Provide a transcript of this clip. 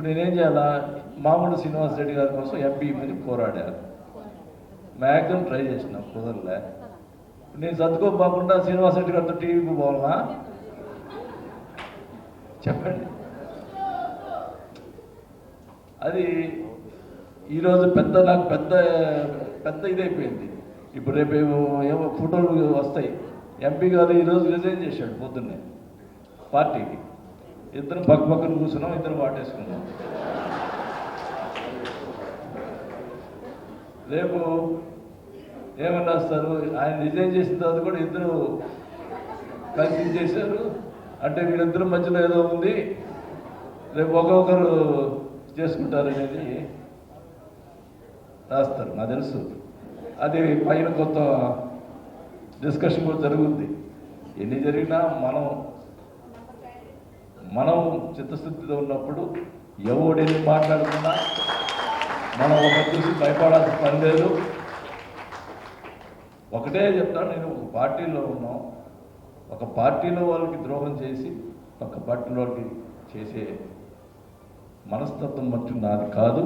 ఇప్పుడు నేనేం చేయాలా? మామూలు శ్రీనివాస్ రెడ్డి గారి కోసం ఎంపీ మీద పోరాడాను, మ్యాక్సిమం ట్రై చేసిన, కుదరలే. నేను సర్దుకోపోకుండా శ్రీనివాస్ రెడ్డి గారితో టీవీకి పోవాలనా? చెప్పండి. అది ఈరోజు నాకు పెద్ద పెద్ద ఇదైపోయింది. ఇప్పుడు రేపు ఏమో ఫోటోలు వస్తాయి. ఎంపీ గారు ఈరోజు రిజైన్ చేశాడు పొద్దున్నే పార్టీకి. ఇద్దరు పక్కన కూర్చున్నాం, ఇద్దరు వాటేసుకున్నాం. రేపు ఏమని రాస్తారు? ఆయన రిజైన్ చేసిన తర్వాత కూడా ఇద్దరు కలిసి చేశారు అంటే వీళ్ళిద్దరు మధ్యలో ఏదో ఉంది, రేపు ఒక్కొక్కరు చేసుకుంటారనేది రాస్తారు. నాకు తెలుసు అది పైన కొంత డిస్కషన్ కూడా జరుగుద్ది. ఎన్ని జరిగినా మనం చిత్తశుద్ధితో ఉన్నప్పుడు ఎవడెన్ని మాట్లాడుతున్నా మనం ఒక చూసి భయపడాల్సిన పని లేదు. ఒకటే చెప్తాను, నేను ఒక పార్టీలో ఉన్నాం. ఒక పార్టీలో వాళ్ళకి ద్రోహం చేసి ఒక పార్టీలో వాళ్ళకి చేసే మనస్తత్వం మట్టు నాది కాదు.